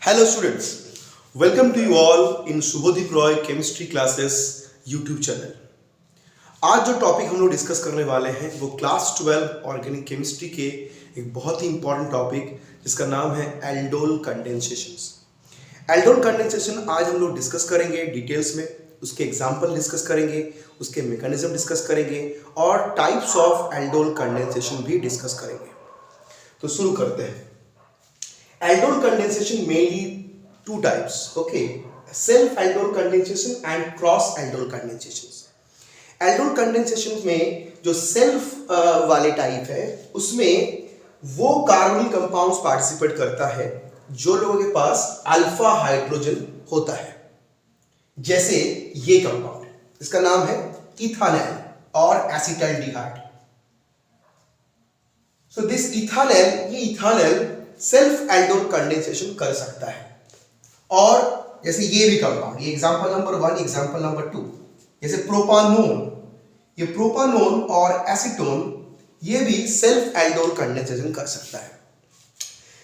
Hello students, welcome to you all in Shubhdeep Roy chemistry classes YouTube channel. आज जो topic हम लोग डिस्कस करने वाले हैं वो क्लास 12 ऑर्गेनिक केमिस्ट्री के एक बहुत ही इंपॉर्टेंट टॉपिक जिसका नाम है एल्डोल कंडेंसेशन। एल्डोल कंडेंसेशन आज हम लोग डिस्कस करेंगे डिटेल्स में, उसके एग्जाम्पल डिस्कस करेंगे, उसके मैकेनिज्म डिस्कस करेंगे और टाइप्स ऑफ एल्डोल कंडेंसेशन भी डिस्कस करेंगे। तो शुरू करते हैं। Aldol condensation mainly two types, okay? Self-aldol condensation and cross-aldol condensations. Aldol condensation में जो सेल्फ वाले टाइप है उसमें वो कार्बनिक कंपाउंड्स पार्टिसिपेट करता है जो लोगों के पास अल्फा हाइड्रोजन होता है। जैसे ये कंपाउंड, इसका नाम है इथानल और एसिटाल्डिहाइड। सो दिस इथानल, ये इथानल सेल्फ एल्डोल कंडेंसेशन कर सकता है। और जैसे ये भी कंपाउंड, ये एग्जांपल नंबर 1, एग्जांपल नंबर 2, जैसे प्रोपानोन, ये प्रोपानोन और एसीटोन ये भी सेल्फ एल्डोल कंडेंसेशन कर सकता है।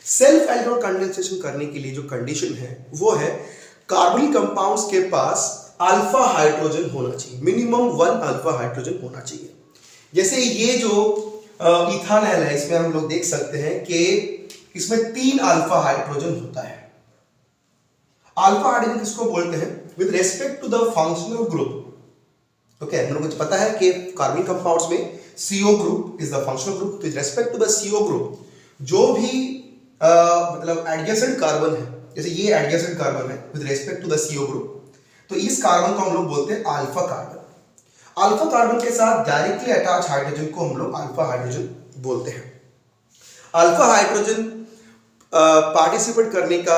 सेल्फ एल्डोल कंडेंसेशन करने के लिए जो कंडीशन है वो है कार्बनिक कंपाउंड्स के पास अल्फा हाइड्रोजन होना चाहिए, मिनिमम 1 अल्फा हाइड्रोजन होना चाहिए। जैसे ये जो इथानल है, इसमें हम लोग देख सकते हैं कि इसमें 3 अल्फा हाइड्रोजन होता है। अल्फा हाइड्रोजन किसको बोलते हैं? With respect to the functional group. Okay, हम लोगों को पता है कि कार्बनिक कंपाउंड्स में CO group is the functional group. With respect to the CO group जो भी मतलब एडजेसेंट कार्बन है, जैसे ये एडजेसेंट कार्बन है with respect to the CO group, तो इस कार्बन को हम लोग बोलते हैं अल्फा कार्बन। अल्फा कार्बन के साथ डायरेक्टली अटैच हाइड्रोजन को हम लोग अल्फा हाइड्रोजन बोलते हैं। अल्फा हाइड्रोजन पार्टिसिपेट करने का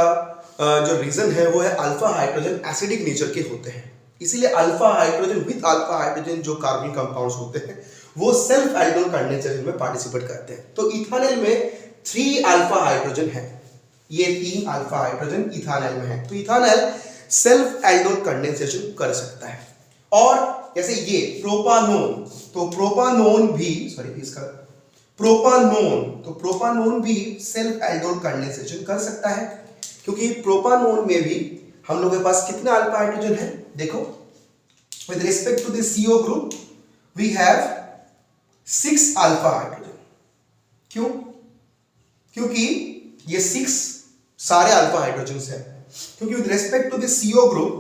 जो रीजन है वो है अल्फा हाइड्रोजन एसिडिक नेचर के होते हैं, इसीलिए alpha hydrogen with alpha hydrogen जो कार्बनिक कंपाउंड्स होते हैं वो सेल्फ एल्डोल कंडेंसेशन में पार्टिसिपेट करते हैं। तो इथानल में 3 अल्फा हाइड्रोजन है, ये 3 अल्फा हाइड्रोजन इथानल में है, तो इथानल सेल्फ एल्डोल कंडेंसेशन कर सकता है। और जैसे ये प्रोपानोन, तो प्रोपानोन भी प्रोपानोन भी सेल्फ एल्डोल कंडेंसेशन कर सकता है, क्योंकि प्रोपानोन में भी हम लोगों के पास कितना अल्फा हाइड्रोजन है? देखो, with respect to the CO group we have 6 alpha hydrogen. क्यों? क्योंकि ये 6 सारे अल्फा हाइड्रोजन है, क्योंकि with respect to the CO group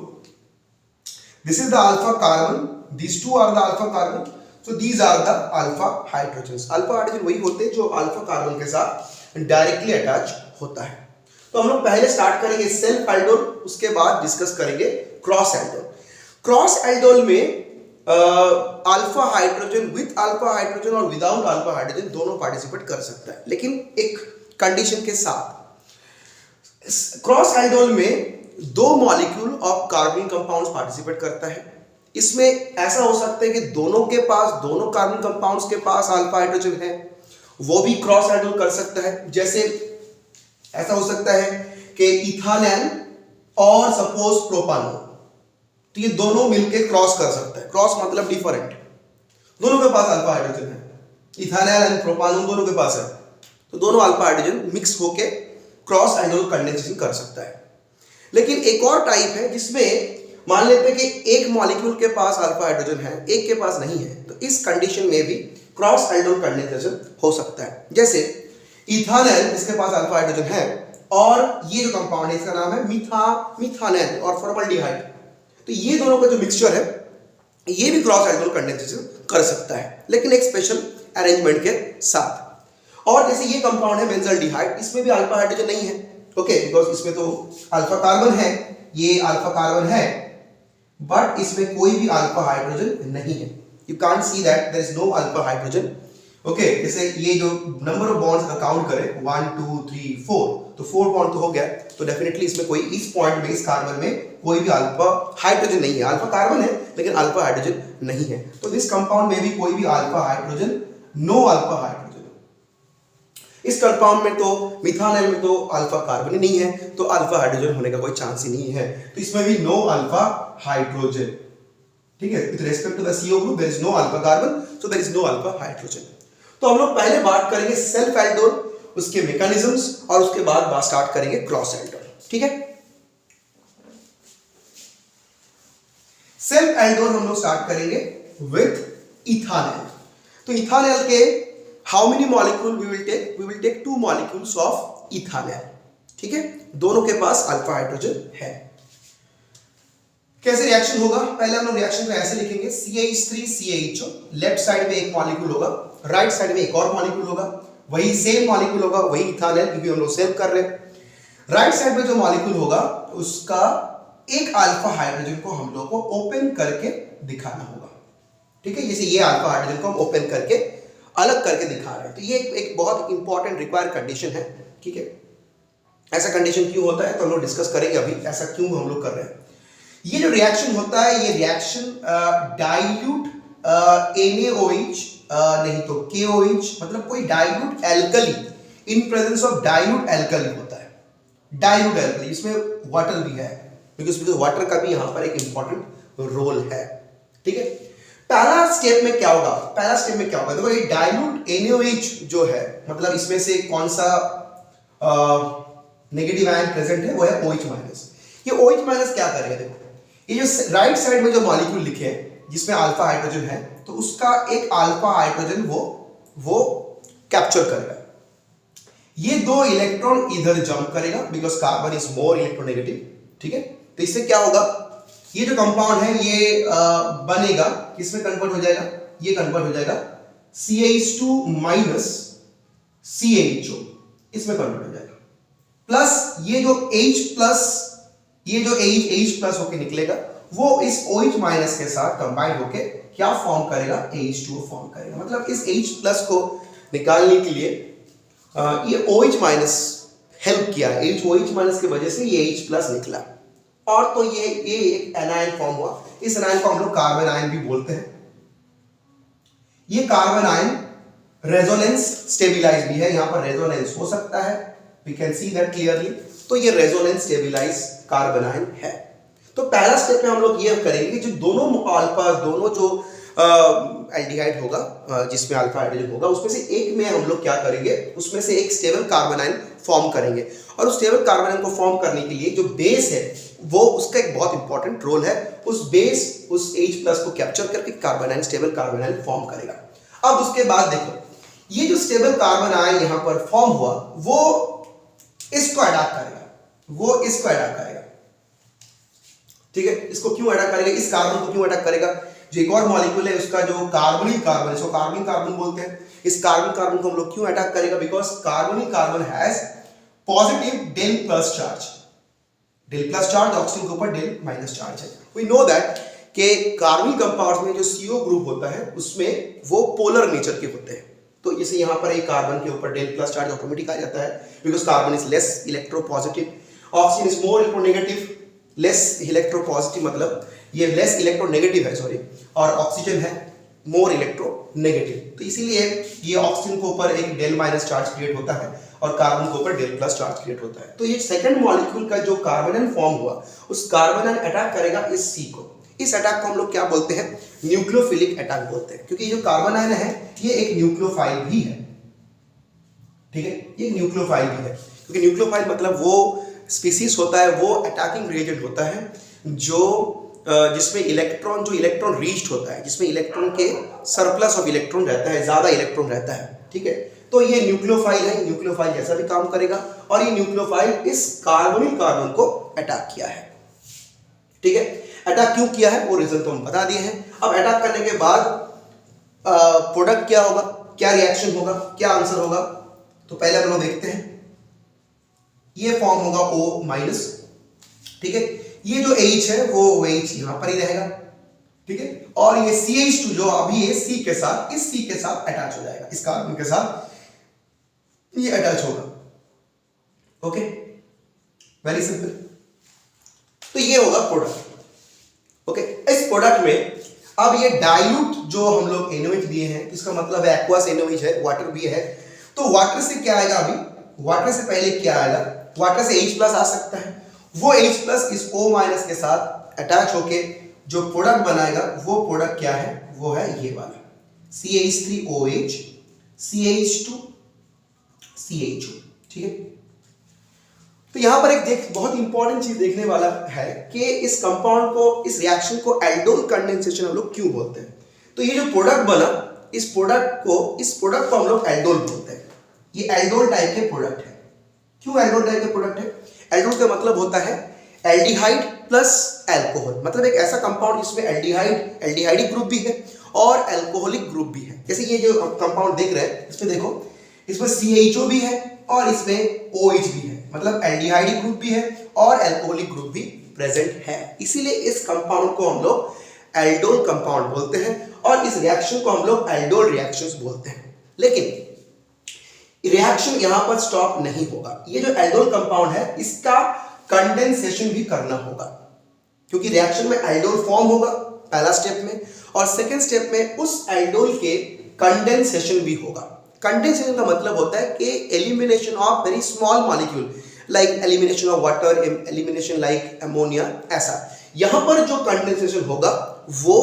this is the alpha carbon, these 2 are the alpha carbon, so these are the alpha hydrogens। Alpha hydrogen वही होते हैं जो अल्फा कार्बन के साथ डायरेक्टली अटैच होता है। तो हम लोग पहले स्टार्ट करेंगे सेल्फ एल्डोल, उसके बाद डिस्कस करेंगे क्रॉस एल्डोल। क्रॉस एल्डोल में alpha hydrogen with alpha hydrogen और विदाउट अल्फा हाइड्रोजन दोनों पार्टिसिपेट कर सकता है, लेकिन एक कंडीशन के साथ। क्रॉस एल्डोल में 2 मॉलिक्यूल ऑफ कार्बनिक कंपाउंड्स पार्टिसिपेट करता है। इसमें ऐसा हो सकता है कि दोनों कार्बन कंपाउंड्स के पास अल्फा हाइड्रोजन है, वो भी क्रॉस एल्डोल कर सकता है। जैसे ऐसा हो सकता है कि इथानल और सपोज प्रोपानोन, तो ये दोनों मिलकर क्रॉस कर सकता है। क्रॉस मतलब डिफरेंट, दोनों के पास अल्फा हाइड्रोजन है, इथानल एंड प्रोपानोन दोनों के पास है, तो दोनों अल्फा हाइड्रोजन मिक्स होके क्रॉस एल्डोल कंडेंसेशन कर सकता है। लेकिन एक और टाइप है जिसमें मान लेते हैं कि एक मॉलिक्यूल के पास अल्फा हाइड्रोजन है, एक के पास नहीं है, तो इस कंडीशन में भी क्रॉस एल्डोल कंडेंसेशन हो सकता है। जैसे इथानल, इसके पास अल्फा हाइड्रोजन है और ये जो कंपाउंड है इसका नाम है मिथानल और फॉर्मल्डिहाइड, तो ये दोनों का जो मिक्सचर है ये भी क्रॉस एल्डोल कंडेंसेशन कर सकता है, लेकिन एक स्पेशल अरेंजमेंट के साथ। और जैसे ये कंपाउंड है बेंजल्डिहाइड, इसमें भी अल्फा हाइड्रोजन नहीं है, ओके, बिकॉज इसमें तो अल्फा कार्बन है, ये अल्फा कार्बन है, बट इसमें कोई भी अल्फा हाइड्रोजन नहीं है। You can't see that there is no alpha hydrogen. Okay, जैसे ये जो नंबर ऑफ बॉन्ड्स का काउंट करें 1 2 3 4, तो 4 बॉन्ड तो हो गया, तो डेफिनेटली इसमें कोई इस पॉइंट में इस कार्बन में कोई भी अल्फा हाइड्रोजन नहीं है। अल्फा कार्बन है लेकिन अल्फा हाइड्रोजन नहीं है, तो दिस कंपाउंड में भी कोई भी alpha hydrogen, no alpha hydrogen. इस कंपाउंड में तो मिथानल में तो अल्फा कार्बन ही नहीं है, तो अल्फा हाइड्रोजन होने का कोई चांस ही नहीं है, तो इसमें भी नो अल्फा हाइड्रोजन। ठीक है, with respect to the CO group there is no alpha carbon, so there is no alpha hydrogen. तो हम लोग पहले बात करेंगे सेल्फ एल्डोल, उसके मैकेनिज्म्स, और उसके बाद बात स्टार्ट करेंगे क्रॉस एल्डोल। ठीक है। सेल्फ एल्डोन हम लोग स्टार्ट करेंगे विथ इथानल। तो इथानल के how many molecule we will take 2 molecules of ethanal, ठीक है। दोनों के पास अल्फा हाइड्रोजन है। कैसे रिएक्शन होगा, पहले हम लोग रिएक्शन को ऐसे लिखेंगे CH3CHO, लेफ्ट साइड में एक मॉलिक्यूल होगा, राइट साइड में एक और मॉलिक्यूल होगा, वही सेम मॉलिक्यूल होगा, वही इथानल, क्योंकि हम लोग सेव कर रहे हैं। राइट साइड में जो मॉलिक्यूल होगा उसका एक अल्फा हाइड्रोजन को हम लोग को ओपन करके दिखाना होगा, ठीक है। जैसे ये अल्फा हाइड्रोजन को हम ओपन करके अलग करके दिखा रहे हैं, तो ये एक बहुत इंपॉर्टेंट रिक्वायर्ड कंडीशन है, ठीक है। ऐसा कंडीशन क्यों होता है तो हम लोग डिस्कस करेंगे अभी, ऐसा क्यों हम लोग कर रहे हैं। ये जो रिएक्शन होता है, ये रिएक्शन डाइल्यूट NaOH नहीं तो KOH, मतलब कोई dilute alkali in presence of dilute alkali होता है। डाइल्यूट एल्कली, इसमें वाटर भी है, बिकॉज वाटर का भी यहां पर एक इंपॉर्टेंट रोल है, ठीक है। पहला स्टेप में क्या होगा, देखो ये डाइल्यूट NaOH जो है, मतलब इसमें से कौन सा नेगेटिव आयन प्रेजेंट है, वो है OH-। ये OH- क्या करेगा, देखो ये जो राइट साइड में जो मॉलिक्यूल लिखे हैं जिसमें अल्फा हाइड्रोजन है, तो उसका एक अल्फा हाइड्रोजन वो कैप्चर करेगा। ये 2 इलेक्ट्रॉन इधर जंप करेगा, because carbon is more electronegative, ठीक है। तो इससे क्या होगा, ये जो कंपाउंड है ये बनेगा, किसमें कन्वर्ट हो जाएगा, ये कन्वर्ट हो जाएगा CH2 माइनस CHO, इसमें कन्वर्ट हो जाएगा। प्लस ये जो H प्लस, ये जो H प्लस होके निकलेगा, वो इस OH माइनस के साथ कंबाइन होके क्या फॉर्म करेगा, H2O फॉर्म करेगा। मतलब इस H प्लस को निकालने के लिए ये OH माइनस हेल्प किया, OH माइनस की वजह से ये H प्लस निकला, और तो ये एक एनायन फॉर्म हुआ। इस एनायन को हम लोग कार्बन आयन भी बोलते हैं। ये कार्बन आयन रेजोनेंस स्टेबिलाइज भी है, यहां पर रेजोनेंस हो सकता है, we can see that clearly. तो ये रेजोनेंस स्टेबिलाइज कार्बन आयन है। तो पहला स्टेप में हम लोग ये करेंगे कि जो दोनों जो एल्डिहाइड होगा, जिसमें अल्फा हाइड्रोजन होगा, उसमें से एक में हम लोग क्या करेंगे, उसमें से एक स्टेबल कार्बन आयन फॉर्म करेंगे। और उस स्टेबल कार्बन आयन को फॉर्म करने के लिए जो बेस है, वो उसका एक बहुत इंपॉर्टेंट रोल है। उस बेस, उस H प्लस को कैप्चर करके carbon ion, stable carbon ion form करेगा। अब उसके बाद देखो, ये जो स्टेबल कार्बन आयन यहां पर फॉर्म हुआ, वो इसको अटैक करेगा, ठीक है। इसको क्यों अटैक करेगा, इस कार्बन को क्यों अटैक करेगा, जो एक और मॉलिक्यूल है उसका जो कार्बोनिल कार्बन, इसको कार्बोनिल कार्बन बोलते हैं। इस कार्बन को हम लोग क्यों अटैक करेगा, because carbonyl carbon has positive del plus charge, oxygen के ऊपर डेल माइनस चार्ज है। वी नो दैट कि कार्बोनिल कंपाउंड्स में जो CO ग्रुप होता है उसमें वो पोलर नेचर के होते हैं। तो जैसे यहाँ पर एक कार्बन के ऊपर डेल प्लस चार्ज ऑटोमेटिक आ जाता है, because carbon is less electropositive, oxygen is more electronegative. Less electropositive मतलब ये लेस इलेक्ट्रोनेगेटिव है, सॉरी, और ऑक्सीजन है मोर इलेक्ट्रोनेगेटिव। तो इसीलिए ये ऑक्सीजन के ऊपर एक डेल माइनस चार्ज क्रिएट होता है और कार्बन के ऊपर डेल प्लस चार्ज क्रिएट होता है। तो ये सेकंड मॉलिक्यूल का जो कार्बन फॉर्म हुआ, उस कार्बन अटैक करेगा इस C को। इस अटैक को हम लोग क्या बोलते हैं, न्यूक्लियोफिलिक अटैक बोलते हैं, क्योंकि जो कार्बन आयन है ये एक न्यूक्लियोफाइल भी है, ठीक है। ये न्यूक्लियोफाइल भी है, क्योंकि न्यूक्लियोफाइल मतलब वो स्पीसीज होता है, वो अटैकिंग रिएजेंट होता है जो जिसमें इलेक्ट्रॉन रीच्ड होता है, जिसमें इलेक्ट्रॉन के सरप्लस ऑफ इलेक्ट्रॉन रहता है, ज्यादा इलेक्ट्रॉन रहता है, ठीक है। तो ये न्यूक्लियोफाइल है, न्यूक्लियोफाइल जैसा भी काम करेगा, और ये न्यूक्लियोफाइल इस कार्बोनिल कार्बन को अटैक किया है, ठीक है। अटैक क्यों किया है वो रीजन तो हम बता दिए हैं। अब अटैक करने के बाद प्रोडक्ट क्या होगा, क्या रिएक्शन होगा, क्या आंसर होगा, तो पहले हम लोग देखते हैं। ये फॉर्म होगा O-, ठीक है। ये जो H है वो H यहां पर ही रहेगा, ठीक है। और ये CH2 जो अभी है C के साथ, इस C के साथ अटैच हो जाएगा, इस कार्बन के साथ ये अटैच होगा, ओके, वेरी सिंपल। तो ये होगा प्रोडक्ट, ओके। इस प्रोडक्ट में अब ये डाइल्यूट जो हम लोग NaOH दिए हैं, इसका मतलब है एक्वस NaOH है, वाटर भी है। तो वाटर से क्या आएगा, अभी वाटर से पहले क्या आएगा, वाटर से H प्लस आ सकता है, वो H प्लस इस O- के साथ अटैच होके जो प्रोडक्ट बनाएगा, वो प्रोडक्ट क्या है, वो है ये वाला CH3OH CH2CHO, ठीक है। तो यहां पर एक बहुत इंपॉर्टेंट चीज देखने वाला है कि इस कंपाउंड को, इस रिएक्शन को एल्डोल कंडेंसेशन हम लोग क्यों बोलते हैं। तो ये जो प्रोडक्ट बना, इस प्रोडक्ट को हम लोग एल्डोल बोलते हैं। ये एल्डोल टाइप के प्रोडक्ट है। क्यों एल्डोल टाइप के प्रोडक्ट है? एल्डोल का मतलब होता है एल्डिहाइड प्लस अल्कोहल, मतलब एक ऐसा कंपाउंड जिसमें एल्डिहाइडिक ग्रुप भी है और अल्कोहलिक ग्रुप भी है। जैसे ये जो कंपाउंड देख रहे हैं, इसमें देखो, इसमें CHO भी है और इसमें OH भी है, मतलब एल्डिहाइडिक ग्रुप भी है और अल्कोहलिक ग्रुप भी प्रेजेंट है। इसीलिए इस कंपाउंड को हम लोग एल्डोल कंपाउंड बोलते हैं और इस रिएक्शन को हम लोग एल्डोल रिएक्शंस बोलते हैं। लेकिन रिएक्शन यहां पर स्टॉप नहीं होगा। ये जो एल्डोल कंपाउंड है, इसका कंडेंसेशन भी करना होगा, क्योंकि रिएक्शन में एल्डोल फॉर्म होगा पहला स्टेप में, और सेकेंड स्टेप में उस एल्डोल के कंडेंसेशन भी होगा। कंडेंसेशन का मतलब होता है कि elimination of very small molecule, like elimination of water, elimination like ammonia, ऐसा। यहां पर जो कंडेंसेशन होगा वो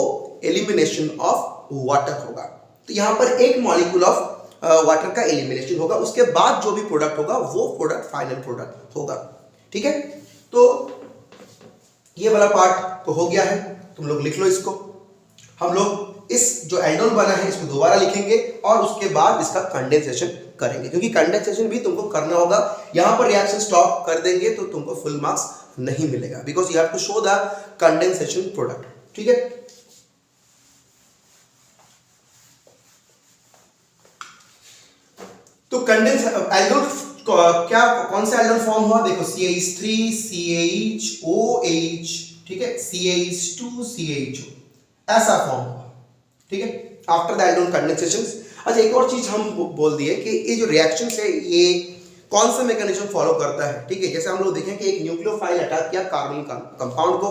एलिमिनेशन ऑफ वाटर होगा। तो यहां पर एक मॉलिक्यूल ऑफ वाटर का एलिमिनेशन होगा, उसके बाद जो भी प्रोडक्ट होगा वो प्रोडक्ट फाइनल प्रोडक्ट होगा। ठीक है, तो ये वाला पार्ट तो हो गया है, तुम लोग लिख लो इसको। हम लोग इस जो एल्डोल बना है इसको दोबारा लिखेंगे और उसके बाद इसका कंडेंसेशन करेंगे, क्योंकि कंडेंसेशन भी तुमको करना होगा। यहां पर रिएक्शन स्टॉप कर देंगे तो तुमको फुल मार्क्स नहीं मिलेगा, because you have to show the condensation product. ठीक है, तो कंडेंस एल्डोल क्या, कौन सा एल्डोल फॉर्म हुआ? देखो CH3 CHOH, ठीक है, CH2 CHO, ऐसा फॉर्म हुआ। ठीक है, आफ्टर द एल्डोल कंडेंसेशन। अच्छा, एक और चीज हम बोल दिए कि ये जो रिएक्शन है ये कौन सा मैकेनिज्म फॉलो करता है। ठीक है, जैसे हम लोग देखें कि एक न्यूक्लियोफाइल अटैक किया कार्बन कंपाउंड को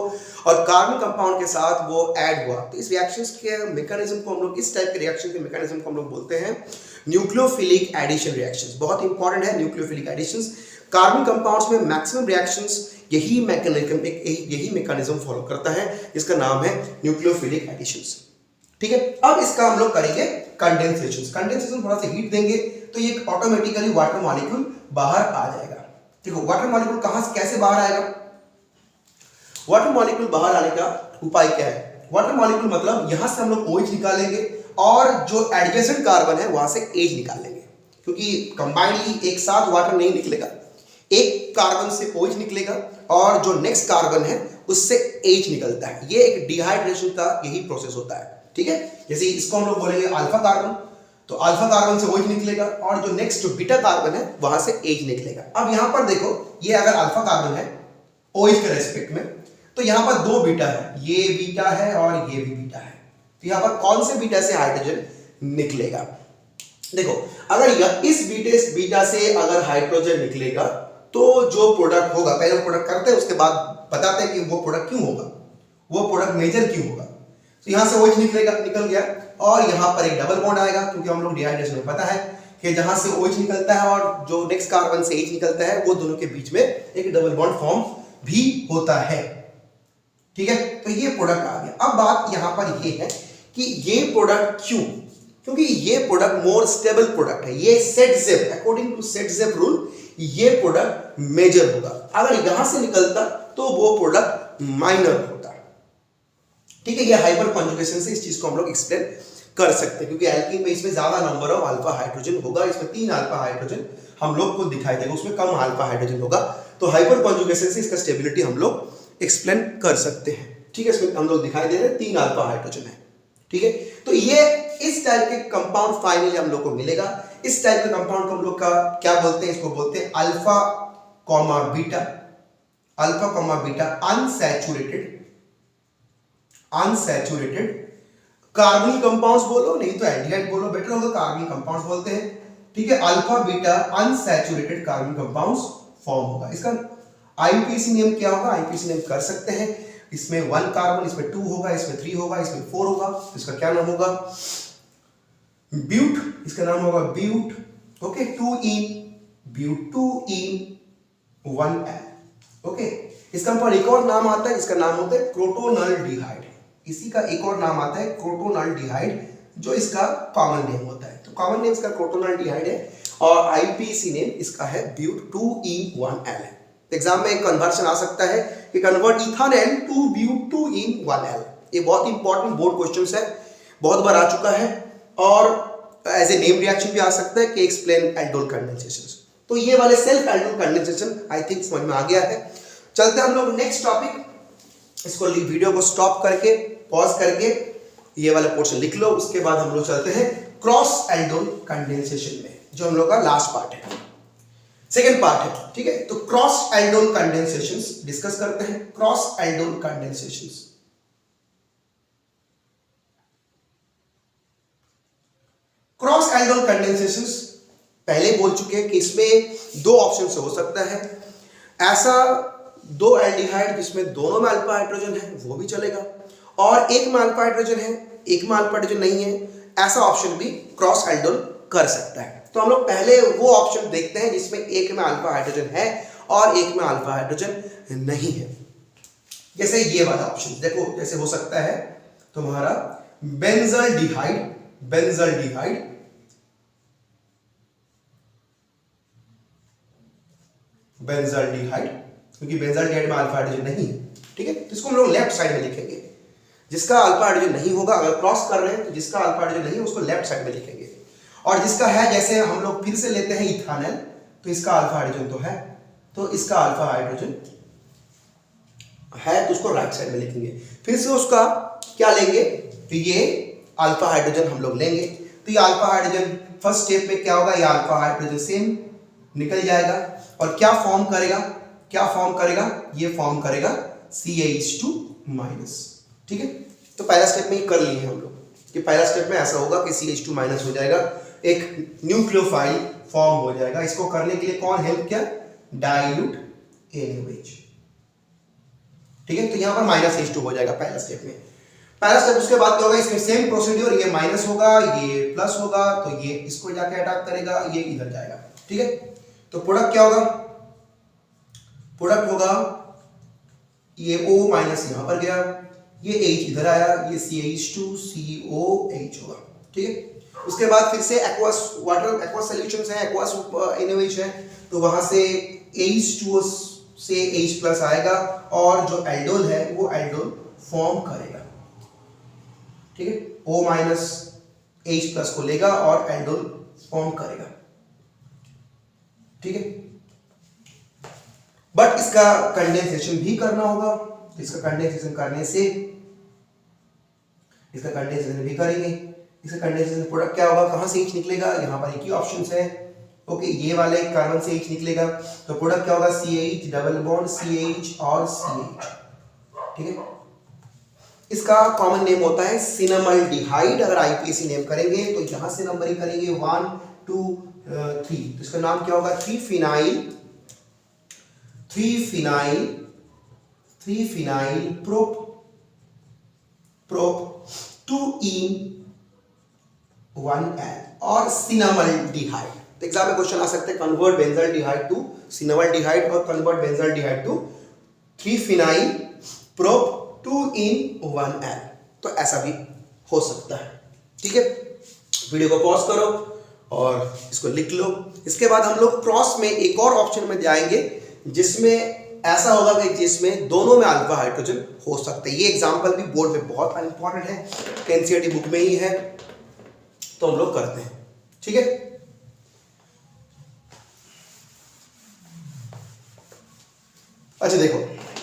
और कार्बन कंपाउंड के साथ वो ऐड हुआ, तो इस रिएक्शंस के मैकेनिज्म को हम लोग, इस टाइप के रिएक्शन के मैकेनिज्म को हम लोग बोलते हैं न्यूक्लियोफिलिक एडिशन रिएक्शंस। बहुत इंपॉर्टेंट है न्यूक्लियोफिलिक एडिशंस। कार्बन कंपाउंड्स में मैक्सिमम रिएक्शंस यही मैकेनिज्म फॉलो करता है, जिसका नाम है न्यूक्लियोफिलिक एडिशंस। ठीक है, अब इसका हम लोग करेंगे कंडेंसेशन। कंडेंसेशन थोड़ा सा हीट देंगे तो ये ऑटोमेटिकली वाटर मॉलिक्यूल बाहर आ जाएगा। देखो वाटर मॉलिक्यूल कहां से कैसे बाहर आएगा? वाटर मॉलिक्यूल बाहर आने का उपाय क्या है? वाटर मॉलिक्यूल मतलब यहां से हम लोग OH निकालेंगे और जो एडजेसेंट कार्बन है वहां से H निकाल लेंगे, क्योंकि कंबाइंडली एक साथ वाटर नहीं निकलेगा। एक कार्बन से OH निकलेगा और जो नेक्स्ट कार्बन है उससे H निकलता है। ये एक डिहाइड्रेशन का यही प्रोसेस होता है। ठीक है, जैसे इसको हम लोग बोलेंगे अल्फा कार्बन, तो अल्फा कार्बन से OH निकलेगा और जो नेक्स्ट जो बीटा कार्बन है वहां से H निकलेगा। अब यहां पर देखो, ये अगर अल्फा कार्बन है OH के रेस्पेक्ट में, तो यहां पर दो बीटा है, ये बीटा है और ये भी बीटा है। तो यहां पर कौन से बीटा से हाइड्रोजन निकलेगा? देखो, अगर इस बीटा से अगर हाइड्रोजन निकलेगा तो जो प्रोडक्ट होगा, पहले प्रोडक्ट करते हैं उसके बाद बताते हैं कि वो प्रोडक्ट क्यों होगा, वो प्रोडक्ट मेजर क्यों होगा। तो यहां से OH निकल गया और यहां पर एक डबल बॉन्ड आएगा, क्योंकि हम लोग डिहाइड्रेशन में पता है कि जहां से OH निकलता है और जो नेक्स्ट कार्बन से H निकलता है वो दोनों के बीच में एक डबल बॉन्ड फॉर्म भी होता है। ठीक है, तो ये प्रोडक्ट आ गया। अब बात यहां पर ये है कि ये प्रोडक्ट क्यों? क्योंकि ये प्रोडक्ट मोर स्टेबल प्रोडक्ट है। ये Saytzeff, according to Saytzeff rule ये प्रोडक्ट मेजर होगा। अगर यहां से निकलता तो वो प्रोडक्ट माइनर होता। ठीक है, ये हाइपर कॉन्जुगेशन से इस चीज को हम लोग एक्सप्लेन कर सकते हैं, क्योंकि एल्कीन में इसमें ज्यादा नंबर ऑफ अल्फा हाइड्रोजन होगा, इसमें 3 अल्फा हाइड्रोजन हम लोग को दिखाई देगा, उसमें कम अल्फा हाइड्रोजन होगा। तो हाइपर कॉन्जुगेशन से इसका स्टेबिलिटी हम लोग एक्सप्लेन कर सकते हैं। ठीक है, इसमें हम लोग दिखाई दे रहे हैं 3 अल्फा हाइड्रोजन है। ठीक है, तो ये इस टाइप के कंपाउंड फाइनली हम लोग को मिलेगा। इस टाइप के कंपाउंड को हम लोग का क्या बोलते हैं? इसको बोलते हैं alpha comma beta. Alpha comma beta unsaturated कार्बनिक कंपाउंड्स बोलो, नहीं तो एल्डिहाइड बोलो, बेटर होगा कार्बनिक कंपाउंड्स बोलते हैं। ठीक है, alpha beta unsaturated carbon compounds form होगा। इसका आईयूपीएसी नेम क्या होगा? आईयूपीएसी नेम कर सकते हैं, इसमें 1 कार्बन, इसमें 2 होगा, इसमें 3 होगा, इसमेमें 4 होगा। इसका क्या नाम होगा? ब्यूट, इसका नाम होगा ब्यूट। Okay, 2E1L। ओके, इसका पर एक और नाम आता है, इसका नाम होता है क्रोटोनल्डिहाइड। इसी का एक और नाम आता है क्रोटोनल्डिहाइड, जो इसका कॉमन नेम होता है। तो कॉमन नेम इसका क्रोटोनल्डिहाइड है और आईयूपीएसी नेम इसका है ब्यूट 2E1L है। एग्जाम में एक कन्वर्शन आ सकता है कि convert ethanal to butene 1L। ये बहुत इंपॉर्टेंट बोर्ड क्वेश्चन है, बहुत बार आ चुका है, और एज ए नेम रिएक्शन भी आ सकता है कि एक्सप्लेन एल्डोल कंडेंसेशन। तो ये वाले self aldol condensation I think समझ में आ गया है। चलते हैं हम लोग नेक्स्ट टॉपिक। इसको वीडियो को स्टॉप करके पॉज करके ये वाला पोर्शन लिख लो, उसके बाद हम लोग चलते हैं क्रॉस एल्डोल कंडेंसेशन में, जो हम लोग का लास्ट पार्ट है, सेकेंड पार्ट है। ठीक है, तो क्रॉस एल्डोल कंडेंसेशंस डिस्कस करते हैं। क्रॉस एल्डोल कंडेंसेशंस, क्रॉस एल्डोल कंडेंसेशंस पहले बोल चुके हैं कि इसमें दो ऑप्शन से हो सकता है। ऐसा दो एल्डिहाइड जिसमें दोनों में अल्फा हाइड्रोजन है वो भी चलेगा, और एक में अल्फा हाइड्रोजन है एक में अल्फा हाइड्रोजन नहीं है, ऐसा ऑप्शन भी क्रॉस एल्डोल कर सकता है। तो हम लोग पहले वो ऑप्शन देखते हैं जिसमें एक में अल्फा हाइड्रोजन है और एक में अल्फा हाइड्रोजन नहीं है। जैसे ये वाला ऑप्शन देखो, जैसे हो सकता है तुम्हारा बेंजल्डिहाइड, बेंजल्डिहाइड बेंजल्डिहाइड, क्योंकि बेंजल्डिहाइड में अल्फा हाइड्रोजन नहीं है। ठीक है, तो इसको हम लोग लेफ्ट साइड में लिखेंगे। जिसका अल्फा हाइड्रोजन नहीं होगा, अगर क्रॉस कर रहे हैं तो जिसका अल्फा हाइड्रोजन नहीं है उसको लेफ्ट साइड में लिखेंगे, और जिसका है, जैसे हम लोग फिर से लेते हैं इथानल, तो इसका अल्फा हाइड्रोजन तो है, तो इसका अल्फा हाइड्रोजन है तो उसको राइट साइड में लिखेंगे। फिर से उसका क्या लेंगे, तो ये अल्फा हाइड्रोजन हम लोग लेंगे। तो ये अल्फा हाइड्रोजन फर्स्ट स्टेप में क्या होगा, ये अल्फा हाइड्रोजन सेम निकल जाएगा, और क्या फॉर्म करेगा, क्या फॉर्म करेगा, ये फॉर्म करेगा CH2-। ठीक है, तो पहला स्टेप में ही कर लिए हम लोग कि पहला स्टेप में ऐसा होगा कि CH2- हो जाएगा, एक न्यूक्लियोफाइल फॉर्म हो जाएगा। इसको करने के लिए कौन हेल्प किया, डाइल्यूट NaOH। ठीक है, तो यहां पर -H2 हो जाएगा पहला स्टेप में। पहला स्टेप, उसके बाद क्या होगा, इसमें सेम प्रोसीड्यूर, ये माइनस होगा ये प्लस होगा, तो ये इसको जाके अटैक करेगा, ये इधर जाएगा। ठीक है, तो प्रोडक्ट क्या होगा, प्रोडक्ट होगा ये O- यहां पर गया, ये H इधर आया, ये CH2COH होगा। ठीक है, उसके बाद फिर से एक्वस वाटर, एक्वस सॉल्यूशंस है, एक्वस NaOH है, तो वहां से H2O से H+ आएगा, और जो एल्डोल है वो एल्डोल फॉर्म करेगा। ठीक है, O- H+ को लेगा और एल्डोल फॉर्म करेगा। ठीक है, बट इसका कंडेंसेशन भी करना होगा। इसका कंडेंसेशन करने से, इसका कंडेंसेशन भी करेंगे, इसका कंडेंसेशन प्रोडक्ट क्या होगा, कहां से H निकलेगा, यहां पर एक ही ऑप्शन है। ओके, ये वाले कार्बन से H निकलेगा, तो प्रोडक्ट क्या होगा, CH डबल बॉन्ड CH और CH। ठीक है, इसका कॉमन नेम होता है सिनेमल्डिहाइड। अगर IPAC नेम करेंगे तो यहां से नंबरिंग करेंगे 1 2 3, तो इसका नाम क्या होगा, 3-phenyl प्रोप 2-ene-1L और सिनेमल्डिहाइड। तो एग्जाम में क्वेश्चन आ सकते हैं, कन्वर्ट बेंजल्डिहाइड टू सिनेमल्डिहाइड और convert benzaldehyde to 3-phenyl prop 2-ene-1L, तो ऐसा भी हो सकता है। ठीक है, वीडियो को पॉज करो और इसको लिख लो। इसके बाद हम लोग क्रॉस में एक और ऑप्शन में जाएंगे जिसमें ऐसा होगा कि जिसमें दोनों में अल्फा हाइड्रोजन हो सकते हैं। ये एग्जांपल भी बोर्ड में बहुत इंपॉर्टेंट है, एनसीईआरटी बुक में ही है, तो हम लोग करते हैं। ठीक है, अच्छा देखो,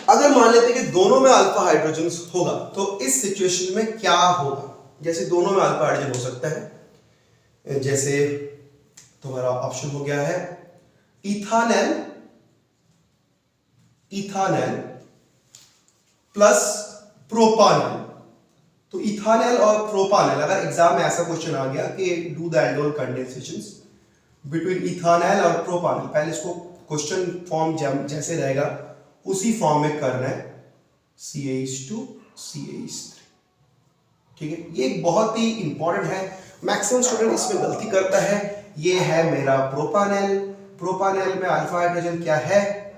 अगर मान लेते हैं कि दोनों में अल्फा हाइड्रोजन होगा तो इस सिचुएशन में क्या होगा। जैसे दोनों में अल्फा हाइड्रोजन हो सकता है, जैसे तुम्हारा ऑप्शन हो गया है इथानल प्लस प्रोपानल। तो इथानल और प्रोपानल, अगर एग्जाम में ऐसा क्वेश्चन आ गया कि do the aldol condensations between ethanal और प्रोपानल, पहले इसको क्वेश्चन फॉर्म जैसे रहेगा उसी फॉर्म में करना है, CH2 CH3। ठीक है, ये बहुत ही इंपॉर्टेंट है, मैक्सिमम स्टूडेंट इसमें गलती करता है। ये है मेरा प्रोपानल, प्रोपानल में अल्फा हाइड्रोजन क्या है,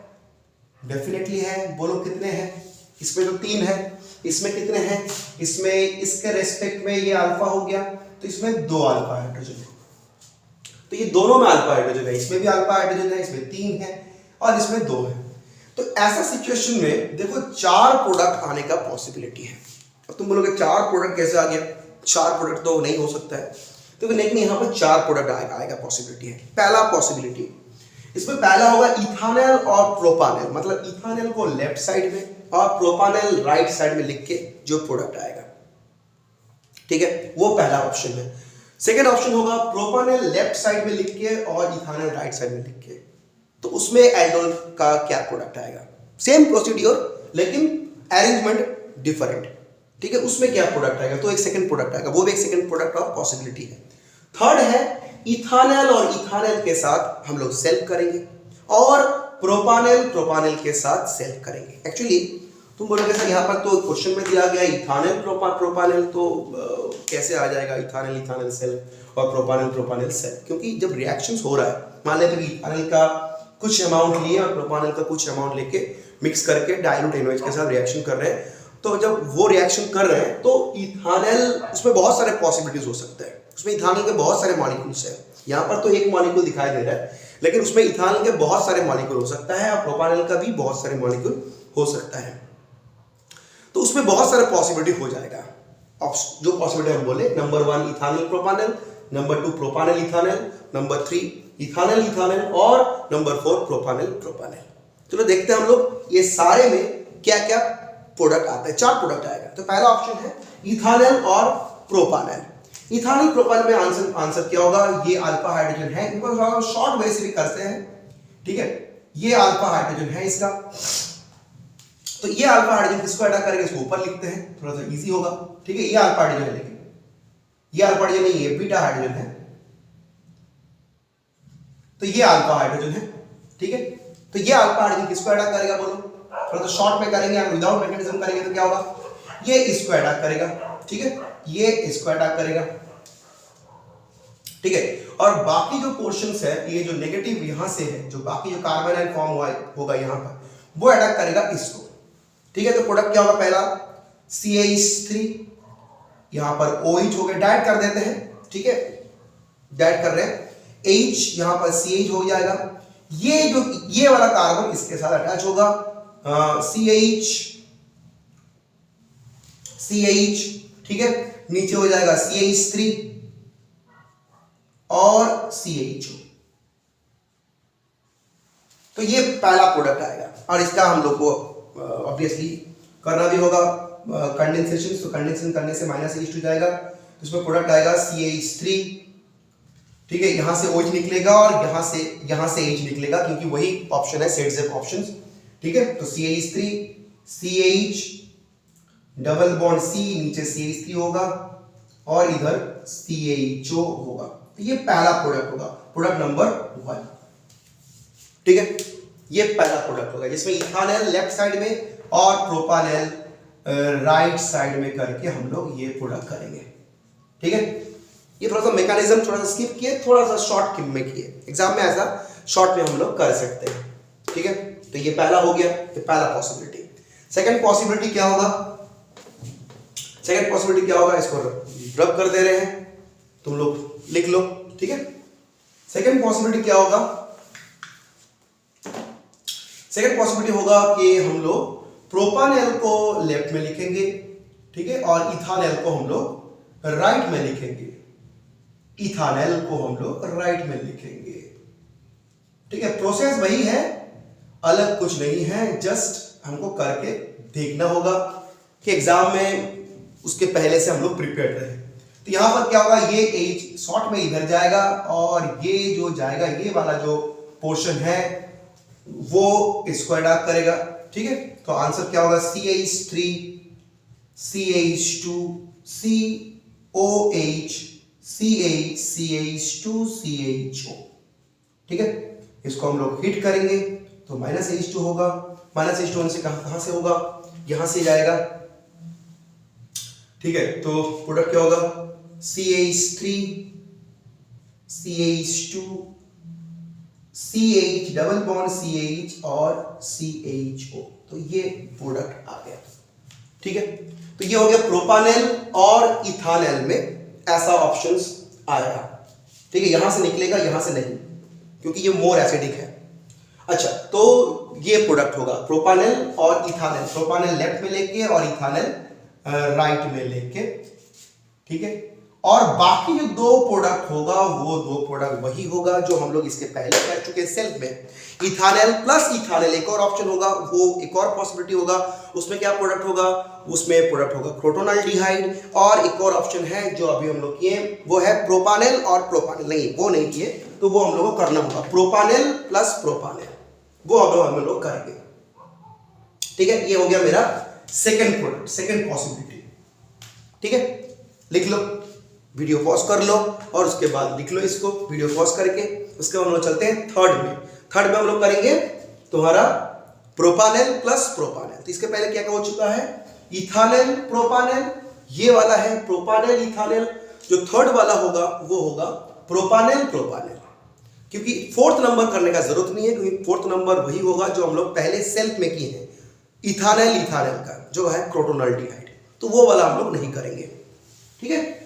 डेफिनेटली है, बोलो कितने हैं, इसमें तो 3 है, इसमें कितने हैं, इसमें इसके रेस्पेक्ट में ये अल्फा हो गया, तो इसमें 2 अल्फा हाइड्रोजन है, तो ये दोनों में अल्फा हाइड्रोजन है, इसमें भी अल्फा हाइड्रोजन है, इसमें 3 है और इसमें 2 है। तो ऐसा सिचुएशन में देखो 4 प्रोडक्ट आने का पॉसिबिलिटी है। अब तुम बोलोगे 4 प्रोडक्ट कैसे आ गया, 4 प्रोडक्ट तो नहीं हो सकता है, तो लेकिन यहाँ पर 4 प्रोडक्ट आएगा पॉसिबिलिटी है। पहला पॉसिबिलिटी, इसमें पहला होगा इथानल और प्रोपानल, मतलब इथानल को लेफ्ट साइड में और प्रोपानल राइट साइड में लिख के जो प्रोडक्ट आएगा, ठीक है, वो पहला ऑप्शन है। सेकेंड ऑप्शन होगा प्रोपानल लेफ्ट साइड में लिख के और इथानल राइट साइड में लिख के, तो उसमें एल्डोल का क्या प्रोडक्ट आएगा, सेम प्रोसीड्योर लेकिन अरेंजमेंट डिफरेंट, ठीक है, उसमें क्या प्रोडक्ट आएगा, तो एक सेकंड प्रोडक्ट आएगा, वो भी एक सेकंड प्रोडक्ट ऑफ पॉसिबिलिटी है। थर्ड है इथानल और इथानल के साथ हम लोग सेल्फ करेंगे और प्रोपानल के साथ सेल्फ करेंगे। एक्चुअली तुम बोलोगे सर यहाँ पर तो क्वेश्चन में दिया गया इथानल प्रोपानल, तो कैसे आ जाएगा इथानल सेल्फ और प्रोपानल सेल्फ, क्योंकि जब रिएक्शंस हो रहा है, मान लेते हैं इथानल का कुछ अमाउंट लिए और प्रोपानल का कुछ अमाउंट लेके मिक्स करके डाइल्यूट NaOH के साथ रिएक्शन कर रहे हैं, तो जब वो रिएक्शन कर रहे हैं तो इथानल, उसमें बहुत सारे पॉसिबिलिटीज हो सकते हैं, उसमें इथानल के बहुत सारे मॉलिक्यूल्स हैं। यहाँ पर तो एक मॉलिक्यूल दिखाई दे रहा है, लेकिन उसमें इथानल के बहुत सारे मॉलिक्यूल हो सकता है और प्रोपानल का भी बहुत सारे मॉलिक्यूल हो सकता है, तो उसमें बहुत सारे पॉसिबिलिटी हो जाएगा। जो पॉसिबिलिटी हम बोले, number 1 ethanol प्रोपानल, number 2 प्रोपानल ethanol, number 3 ethanol और नंबर 4 प्रोपानल। चलो देखते हैं हम लोग ये सारे में क्या क्या प्रोडक्ट आता है। 4 प्रोडक्ट आएगा, तो पहला ऑप्शन है इथानल और प्रोपानल। इथानल प्रोपानल में आंसर क्या होगा, ये अल्फा हाइड्रोजन है, इनको शॉर्ट वे से भी करते हैं, ठीक है, ये अल्फा हाइड्रोजन है इसका, तो ये अल्फा हाइड्रोजन किसको ऐड करेंगे, इसको ऊपर लिखते हैं, थोड़ा सा इजी होगा, ठीक है, ये अल्फा हाइड्रोजन है, लेकिन ये अल्फा हाइड्रोजन नहीं, ये बीटा हाइड्रोजन है, तो ये अल्फा हाइड्रोजन है, ठीक है, तो ये अल्फा हाइड्रोजन किसको ऐड करेगा, बोलो, थोड़ा सा शॉर्ट में करेंगे, अगर विदाउट मैकेनिज्म करेंगे तो क्या होगा, ये इसको ऐड करेगा, ठीक है, ये इसको ऐड करेगा, ठीक है, और बाकी जो पोर्शंस है, ये जो नेगेटिव यहां से है, जो बाकी जो कार्बन आयन फॉर्म होगा यहां पर, वो ऐड करेगा इसको, ठीक है, तो प्रोडक्ट क्या होगा, पहला CH3, यहां पर OH हो गया, डाइट कर देते हैं, ठीक है, डाइट कर रहे हैं, H यहां पर CH हो जाएगा, ये वाला कार्बन इसके साथ अटैच होगा, CH, ठीक है, नीचे हो जाएगा CH3 और CHO, तो ये पहला प्रोडक्ट आएगा, और इसका हम लोग को ऑब्वियसली करना भी होगा कंडेंसेशन, तो कंडेंसेशन करने से -H2 जाएगा, तो इसमें प्रोडक्ट आएगा CH3, ठीक है, यहां से OH निकलेगा और यहां से H निकलेगा, क्योंकि वही ऑप्शन है सेट जेप ऑप्शंस, ठीक है, तो CH3 CH double bond C, नीचे CH3 होगा और इधर CHO होगा, तो ये पहला प्रोडक्ट होगा, प्रोडक्ट नंबर 1, ठीक है, ये पहला प्रोडक्ट होगा जिसमें इथानल लेफ्ट साइड में और प्रोपानल राइट साइड में करके हम लोग ये प्रोडक्ट करेंगे, ठीक है। ये थोड़ा सा मैकेनिज्म थोड़ा सा स्किप किए, थोड़ा सा शॉर्ट में किए, एग्जाम में ऐसा शॉर्ट में हम लोग कर सकते हैं, ठीक है, तो ये पहला हो गया, ये पहला पॉसिबिलिटी। सेकंड पॉसिबिलिटी क्या होगा, इसको रब कर दे रहे हैं, तुम लोग लिख लो, ठीक है। सेकंड पॉसिबिलिटी क्या होगा, सेकंड पॉसिबिलिटी होगा कि हम लोग प्रोपानल को लेफ्ट में लिखेंगे, ठीक है, और इथानल को हम लोग राइट में लिखेंगे, ठीक है। प्रोसेस वही है, अलग कुछ नहीं है, जस्ट हमको करके देखना होगा कि एग्जाम में उसके पहले से हम लोग प्रिपेयर रहे। तो यहां पर क्या होगा, ये H शॉर्ट में इधर जाएगा और ये जो जाएगा, ये वाला जो पोर्शन है वो इसको अडॉप्ट करेगा, ठीक है। तो आंसर क्या होगा, CH3 CH2 COH CH CH2 CHO, ठीक है। इसको हम लोग हिट करेंगे तो -H2 होगा, -H2 होने से कहां से होगा, यहां से जाएगा, ठीक है। तो प्रोडक्ट क्या होगा, CH3 CH2 CH double bond CH और CHO, तो ये प्रोडक्ट आ गया, ठीक है। तो ये हो गया प्रोपानल और इथानल में ऐसा ऑप्शंस आएगा, ठीक है। यहां से निकलेगा, यहां से नहीं, क्योंकि ये मोर एसिडिक है। अच्छा, तो ये प्रोडक्ट होगा प्रोपानेल और इथानेल, प्रोपानेल लेफ्ट में लेके और इथानेल राइट में लेके, ठीक है। और बाकी जो दो प्रोडक्ट होगा वो दो प्रोडक्ट वही होगा जो हम लोग इसके पहले कर चुके हैं सेल्फ में। इथानेल प्लस इथानेल एक और ऑप्शन होगा, वो एक और पॉसिबिलिटी होगा, उसमें क्या प्रोडक्ट होगा, उसमें प्रोडक्ट होगा क्रोटोनाल्डिहाइड। और एक और ऑप्शन है जो अभी हम लोग किए वो है प्रोपानेल और प्रोपानेल, नहीं वो नहीं किए तो वो हम लोग को करना होगा प्रोपानेल प्लस प्रोपानेल, वो अब हम लोग करेंगे, ठीक है। ये हो गया मेरा सेकेंड प्रोडक्ट, सेकेंड पॉसिबिलिटी, ठीक है। लिख लो, वीडियो पॉज कर लो और उसके बाद लिख लो इसको वीडियो पॉज करके। उसके बाद हम लोग चलते हैं थर्ड में। थर्ड में हम लोग करेंगे तुम्हारा प्रोपानेल प्लस प्रोपानेल। तो इसके पहले क्या हो चुका है, इथानेल प्रोपानेल, ये वाला है प्रोपानेल इथानेल। जो थर्ड वाला होगा वो होगा प्रोपानेल प्रोपानेल, क्योंकि फोर्थ नंबर करने का जरूरत नहीं है, क्योंकि फोर्थ नंबर वही होगा जो हम लोग पहले सेल्फ में किए हैं, इथानेल इथानेल का जो है क्रोटोनाल्डिहाइड, तो वो वाला हम लोग नहीं करेंगे, ठीक है।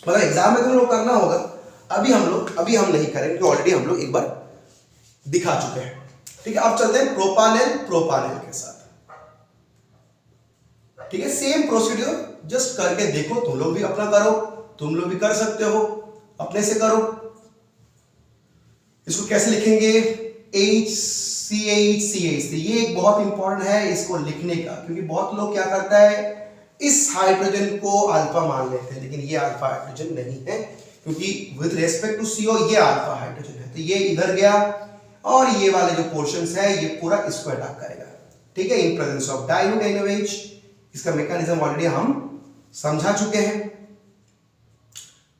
मतलब एग्जाम में तुम लोग करना होगा, अभी हम नहीं करेंगे, ऑलरेडी हम लोग एक बार दिखा चुके हैं, ठीक है। अब चलते हैं प्रोपानेल प्रोपानेल के साथ, ठीक है। सेम प्रोसीड्यूर जस्ट करके देखो, तुम लोग भी अपना करो, तुम लोग भी कर सकते हो, अपने से करो। इसको कैसे लिखेंगे, HCH ये एक बहुत इंपॉर्टेंट है इसको लिखने का, क्योंकि बहुत लोग क्या करता है इस हाइड्रोजन को अल्फा मान लेते हैं, लेकिन ये अल्फा हाइड्रोजन नहीं है, क्योंकि विद रेस्पेक्ट टू CO ये अल्फा हाइड्रोजन है। तो ये इधर गया और ये वाले जो पोर्शंस है ये पूरा इसको अटैक करेगा, ठीक है, in presence of dilute NaOH। इसका मैकेनिज्म ऑलरेडी हम समझा चुके हैं,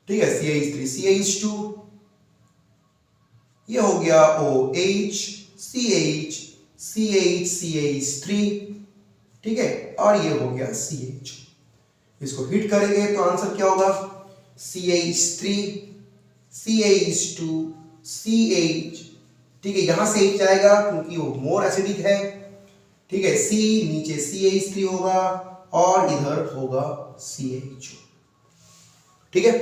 ठीक है। CH3 CH2, ये हो गया OH CH CH CH3, ठीक है, और ये हो गया CH। इसको हिट करेंगे तो आंसर क्या होगा, CH3 CH2 CH, ठीक है। यहां से H जाएगा क्योंकि वो मोर एसिडिक है, ठीक है। C नीचे CH3 होगा और इधर होगा CH, ठीक है।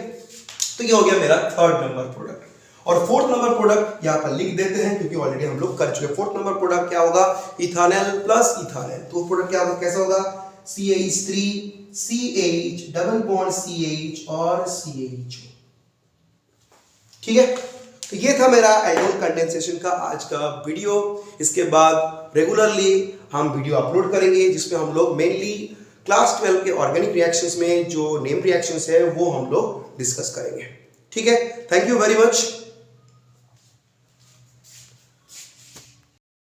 तो ये हो गया मेरा थर्ड नंबर प्रोडक्ट। और फोर्थ नंबर प्रोडक्ट यहां पर लिख देते हैं क्योंकि ऑलरेडी हम लोग कर चुके हैं। फोर्थ नंबर प्रोडक्ट क्या होगा, इथानेल प्लस इथानेल। तो प्रोडक्ट क्या होगा, कैसा होगा, CH3 CH double bond CH और CH, ठीक है। तो ये था मेरा एल्डोल कंडेंसेशन का आज का वीडियो। इसके बाद रेगुलरली हम वीडियो अपलोड करेंगे जिसमें हम लोग मेनली क्लास 12 के ऑर्गेनिक रिएक्शंस में जो नेम रिएक्शंस है वो हम लोग डिस्कस करेंगे, ठीक है। Thank you very much.